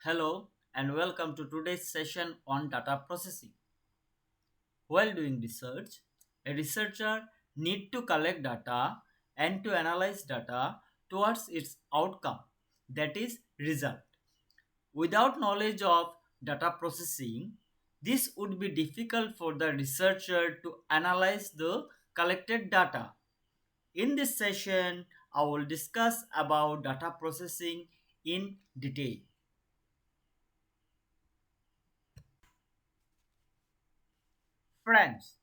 Hello and welcome to today's session on data processing. While doing research, a researcher need to collect data and to analyze data towards its outcome, that is result. Without knowledge of data processing, this would be difficult for the researcher to analyze the collected data. In this session, I will discuss about data processing in detail. France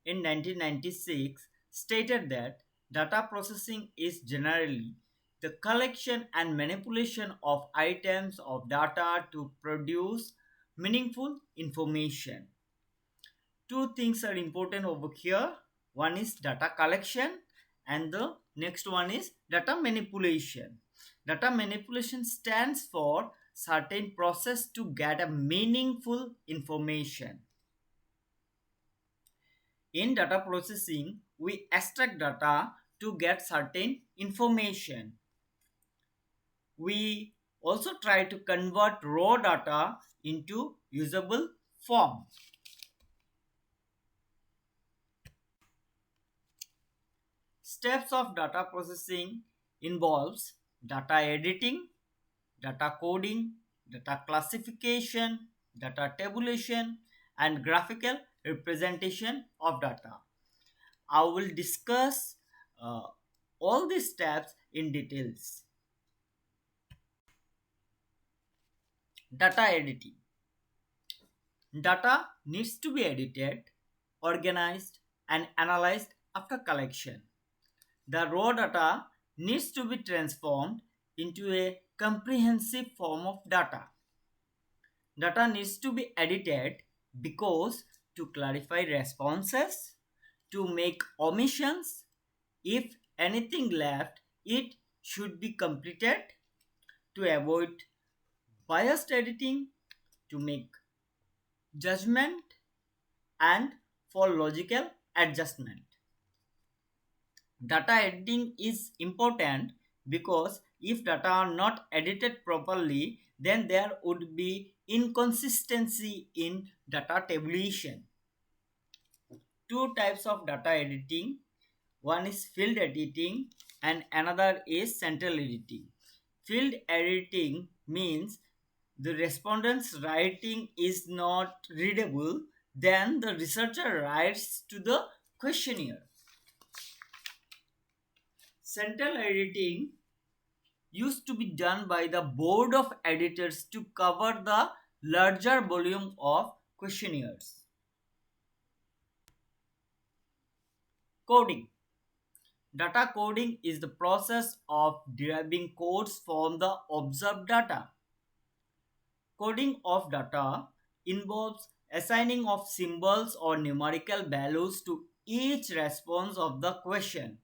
in 1996 stated that data processing is generally the collection and manipulation of items of data to produce meaningful information. Two things are important over here. One is data collection and the next one is data manipulation. Data manipulation stands for certain process to get a meaningful information. In data processing, we extract data to get certain information. We also try to convert raw data into usable form. Steps of data processing involves data editing, data coding, data classification, data tabulation, and graphical representation of data. I will discuss uh, all these steps in details. Data editing. Data needs to be edited, organized, and analyzed after collection. The raw data needs to be transformed into a comprehensive form of data. Data needs to be edited because to clarify responses, to make omissions, if anything left, it should be completed to avoid biased editing, to make judgment, and for logical adjustment. Data editing is important because if data are not edited properly, then there would be inconsistency in data tabulation. Two types of data editing, one is field editing and another is central editing. Field editing means the respondent's writing is not readable, then the researcher writes to the questionnaire. Central editing used to be done by the board of editors to cover the larger volume of questionnaires. Coding. Data coding is the process of deriving codes from the observed data. Coding of data involves assigning of symbols or numerical values to each response of the question.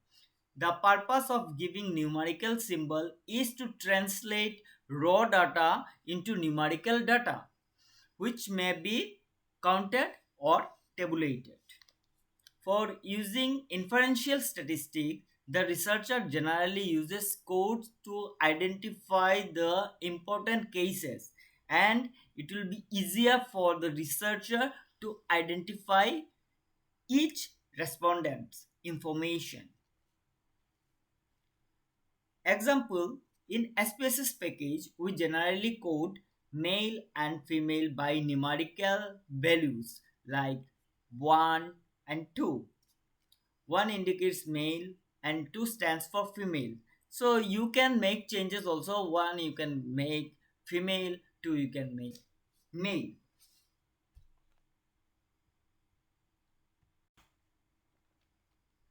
The purpose of giving numerical symbol is to translate raw data into numerical data, which may be counted or tabulated. For using inferential statistics, the researcher generally uses codes to identify the important cases, and it will be easier for the researcher to identify each respondent's information. Example, in SPSS package, we generally code male and female by numerical values like 1 and 2. 1 indicates male and 2 stands for female. So you can make changes also. 1 you can make female, 2 you can make male.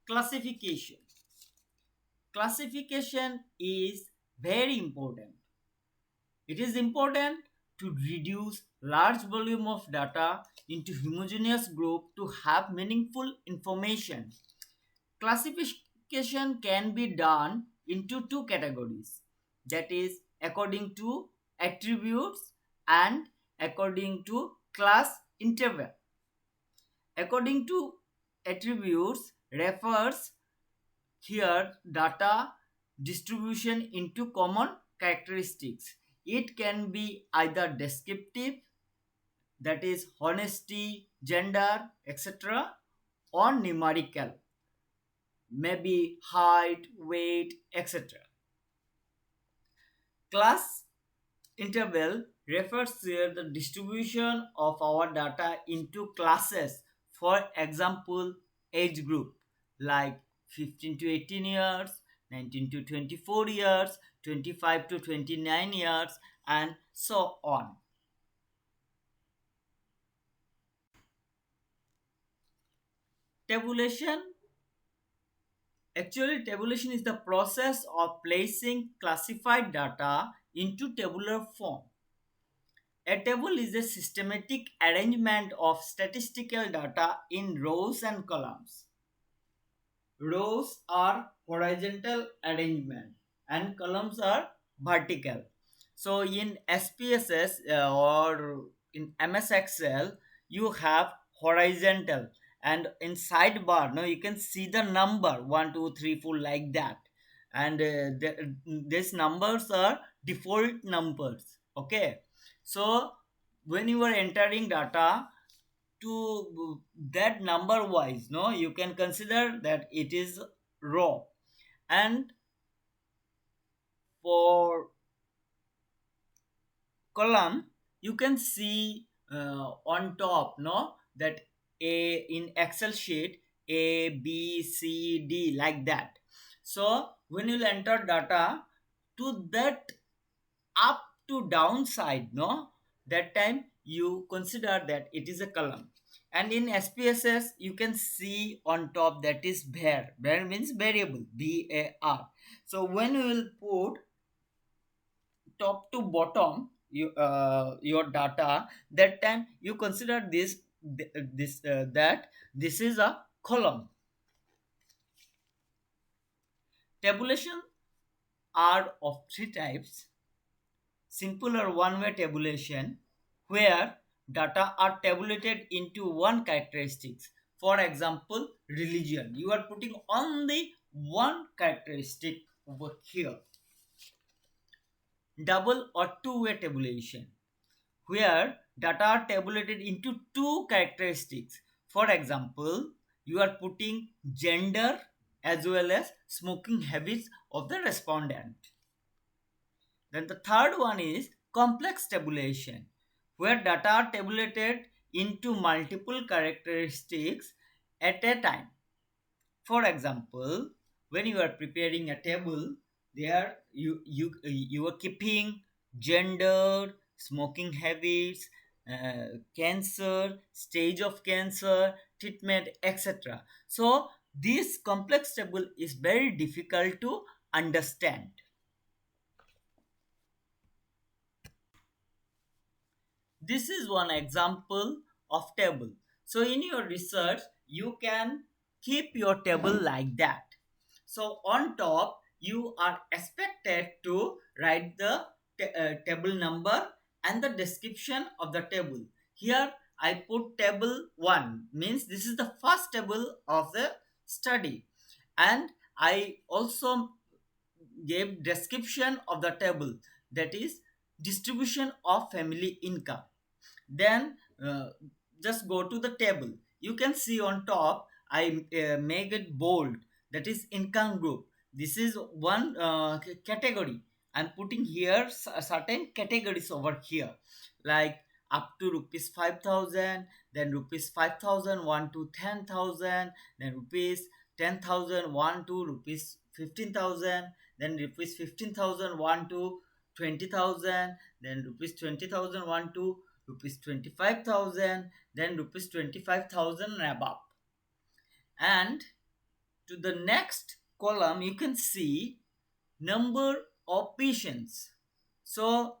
Classification. Classification is very important. It is important to reduce large volume of data into homogeneous group to have meaningful information. Classification can be done into two categories, that is according to attributes and according to class interval. According to attributes refers here data distribution into common characteristics. It can be either descriptive, that is honesty, gender, etc., or numerical, maybe height, weight, etc. Class interval refers to the distribution of our data into classes. For example, age group like 15 to 18 years, 19 to 24 years, 25 to 29 years, and so on. Tabulation. Actually, tabulation is the process of placing classified data into tabular form. A table is a systematic arrangement of statistical data in rows and columns. Rows are horizontal arrangement and columns are vertical. So in SPSS or in MS Excel, you have horizontal, and in sidebar, no, you can see the number 1, 2, 3, 4 like that, and these numbers are default numbers. Okay, so when you are entering data to that number wise, no, you can consider that it is raw. And for column, you can see on top, no, that a in Excel sheet, a b c d like that. So when you enter data to that up to downside, no, that time you consider that it is a column. And in SPSS you can see on top that is var means variable, var. So when you will put top to bottom your data, that time you consider this that this is a column. Tabulation are of three types: simple or one-way tabulation, where data are tabulated into one characteristics. For example, religion. You are putting only one characteristic over here. Double or two-way tabulation, where data are tabulated into two characteristics. For example, you are putting gender as well as smoking habits of the respondent. Then the third one is complex tabulation, where data are tabulated into multiple characteristics at a time. For example, when you are preparing a table, there you are keeping gender, smoking habits, cancer, stage of cancer, treatment, etc. So this complex table is very difficult to understand. This is one example of table. So in your research, you can keep your table like that. So on top, you are expected to write the table number and the description of the table. Here I put table 1, means this is the first table of the study, and I also gave description of the table, that is distribution of family income. Then just go to the table. You can see on top I make it bold, that is income group. This is one category. I'm putting here certain categories over here, like up to rupees 5,000, then rupees 5,000 1 to 10,000, then rupees 10,000 1 to rupees 15,000, then rupees 15,000 1 to 20,000, then rupees 20,000 1 to rupees 25,000, then rupees 25,000 and above. And to the next column, you can see number of patients. So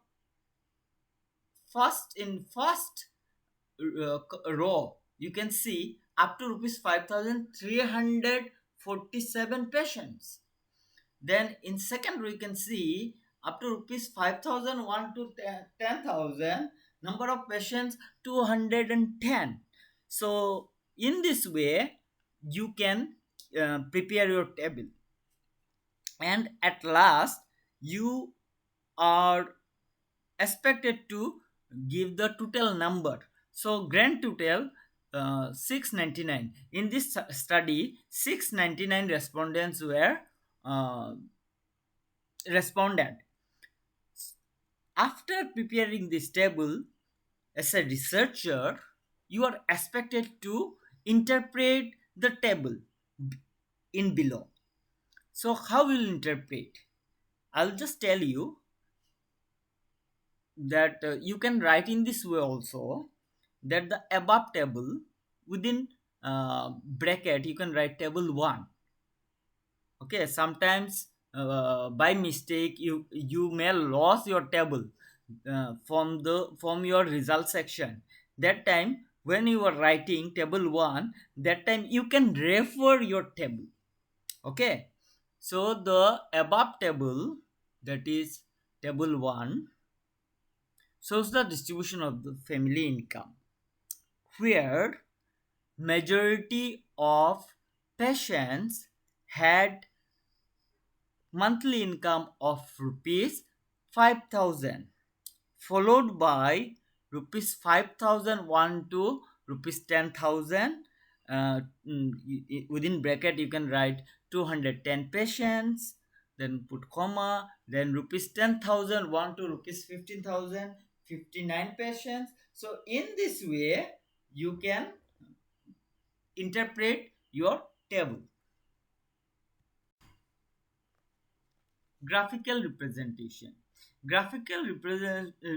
first row, you can see up to rupees 5,347 patients. Then in second row, you can see up to rupees 5,001 to 10,000, number of patients 210. So in this way, you can prepare your table, and at last you are expected to give the total number. So grand total 699. In this study, 699 respondents were uh, responded. After preparing this table, as a researcher, you are expected to interpret the table in below. So how will you interpret? I'll just tell you that you can write in this way also, that the above table, within bracket you can write table 1. Okay, sometimes by mistake you may lose your table from your result section. That time when you are writing table 1, that time you can refer your table. Okay, so the above table, that is table 1, shows the distribution of the family income, where majority of patients had monthly income of rupees 5,000, followed by rupees 5,001 to rupees 10,000. Within bracket you can write 210 patients, then put comma, then rupees 10,001 to rupees 15,000, 59 patients. So in this way you can interpret your table. Graphical representation. Graphical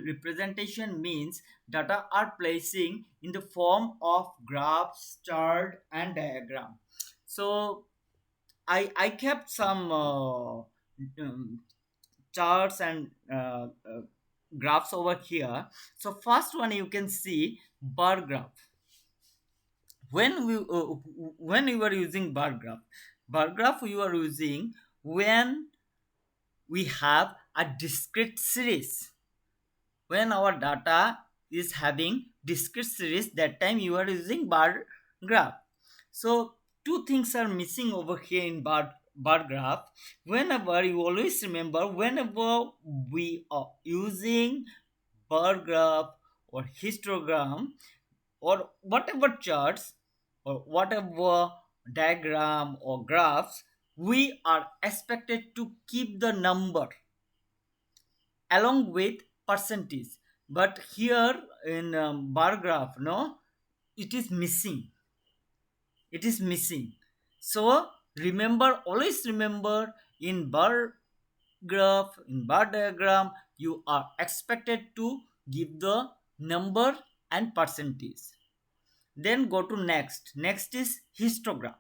representation means data are placing in the form of graphs, chart, and diagram. So I kept some charts and graphs over here. So first one you can see bar graph. When we were using bar graph we were using when we have a discrete series. When our data is having discrete series, that time you are using bar graph. So two things are missing over here in bar graph. Whenever you always remember, whenever we are using bar graph or histogram or whatever charts or whatever diagram or graphs, we are expected to keep the number along with percentage. But here in bar graph, no, it is missing. It is missing. So remember, always remember, in bar graph, in bar diagram, you are expected to give the number and percentage. Then go to next is histogram.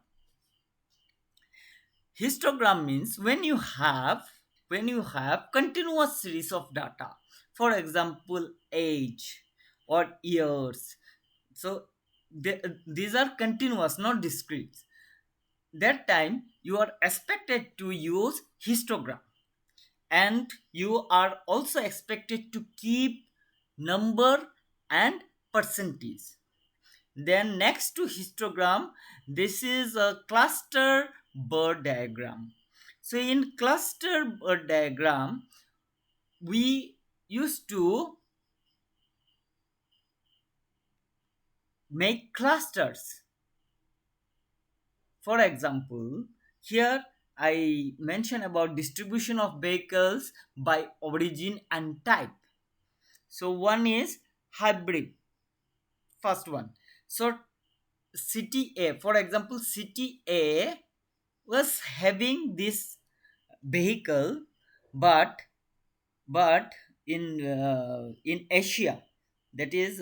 Histogram means when you have continuous series of data, for example age or years. So these are continuous, not discrete. That time you are expected to use histogram, and you are also expected to keep number and percentage. Then next to histogram, this is a cluster bird diagram. So in cluster bird diagram, we used to make clusters. For example, here I mention about distribution of vehicles by origin and type. So one is hybrid, first one. So city A, for example, city A was having this vehicle, but in Asia, that is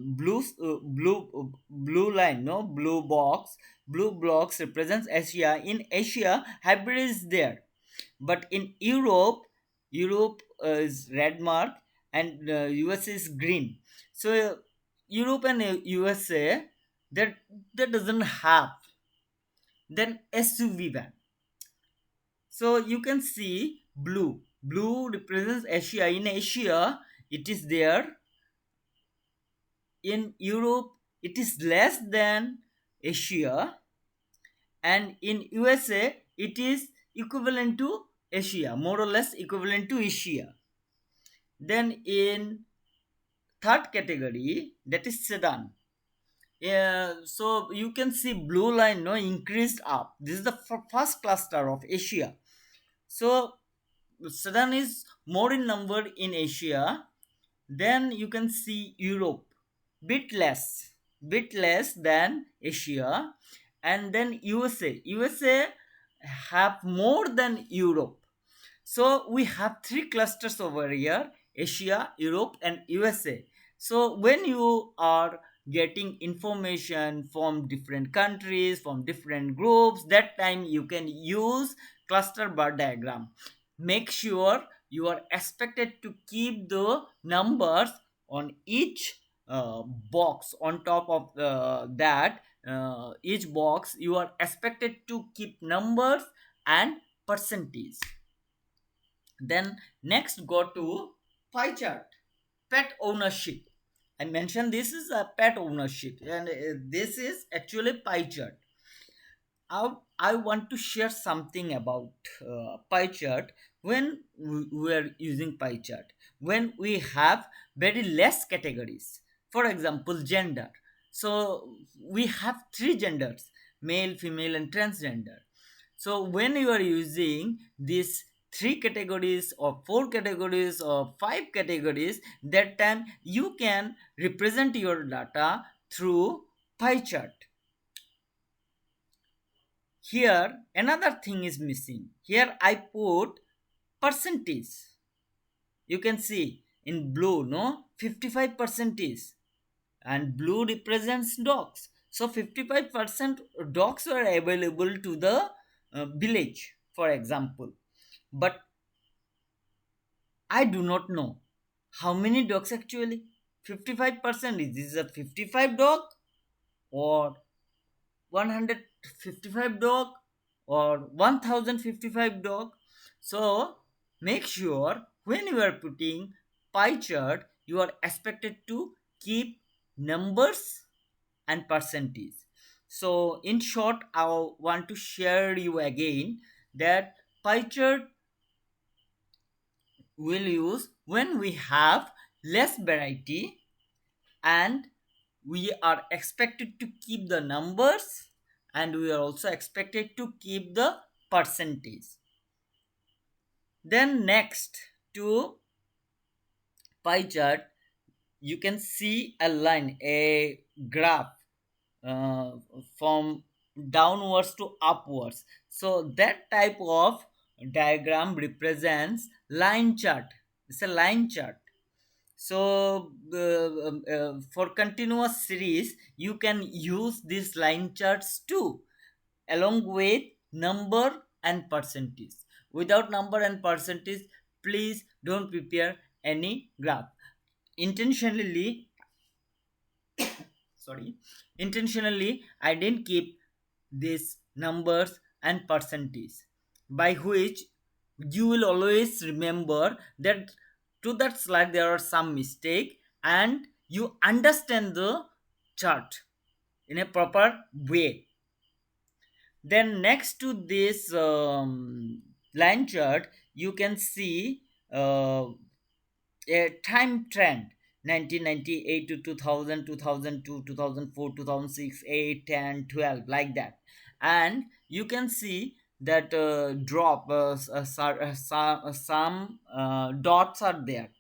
blue line, no, blue blocks represents Asia. In Asia hybrid is there, but in Europe is red mark, and USA is green. So Europe and USA, that doesn't have. Then SUV van. So you can see blue represents Asia. In Asia it is there. In Europe it is less than Asia, and in USA it is equivalent to Asia, more or less equivalent to Asia. Then in third category, that is Sudan. Yeah, so you can see blue line no increased up. This is the first cluster of Asia. So Sudan is more in number in Asia. Then you can see Europe, bit less than Asia, and then USA. USA have more than Europe. So we have three clusters over here: Asia, Europe, and USA. So when you are getting information from different countries, from different groups, that time you can use cluster bar diagram. Make sure you are expected to keep the numbers on each box. On top of that, each box you are expected to keep numbers and percentage. Then next go to pie chart, pet ownership. I mentioned this is a pet ownership, and this is actually pie chart. I want to share something about pie chart. When we are using pie chart, when we have very less categories, for example gender. So we have three genders: male, female, and transgender. So when you are using these three categories or four categories or five categories, that time you can represent your data through pie chart. Here another thing is missing. Here I put percentage. You can see in blue, no, 55 percentage, and blue represents dogs. So 55% dogs were available to the village, for example. But I do not know how many dogs actually. 55%, is this a 55 dog or 155 dog or 1055 dog? So make sure when you are putting pie chart, you are expected to keep numbers and percentage. So in short, I want to share you again that pie chart will use when we have less variety and we are expected to keep the numbers, and we are also expected to keep the percentage. Then next to pie chart, you can see a line, a graph, uh, from downwards to upwards. So that type of diagram represents line chart. It's a line chart. So for continuous series you can use these line charts too, along with number and percentage. Without number and percentage, please don't prepare any graph. Intentionally, sorry, intentionally I didn't keep these numbers and percentage, by which you will always remember that to that slide there are some mistake, and you understand the chart in a proper way. Then next to this line chart you can see a time trend: 1998 to 2000, 2002, 2004, 2006, 8, 10, 12, like that. And you can see that drop, some dots are there.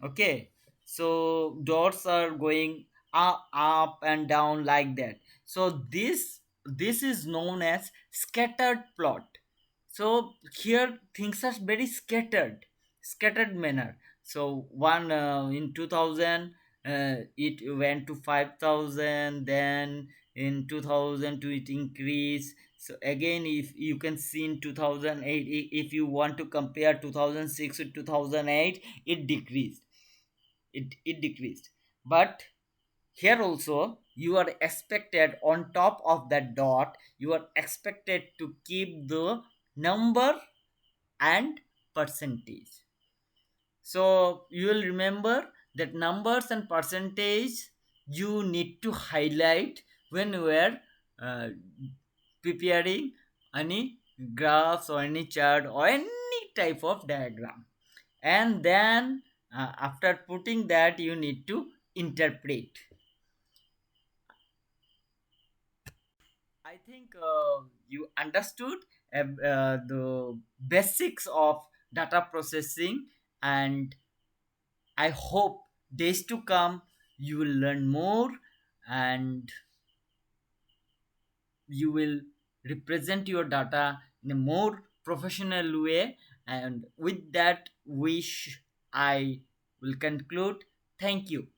Okay, so dots are going up and down like that. So this is known as scattered plot. So here things are very scattered manner. So one in 2000 it went to 5000, then in 2002 it increased. So again, if you can see in 2008, if you want to compare 2006 to 2008, it decreased. It decreased. But here also you are expected, on top of that dot you are expected to keep the number and percentage. So you will remember that numbers and percentage you need to highlight when you are uh, preparing any graphs or any chart or any type of diagram. And then After putting that, you need to interpret. I think you understood the basics of data processing, and I hope days to come you will learn more, and you will represent your data in a more professional way. And with that wish, I will conclude. Thank you.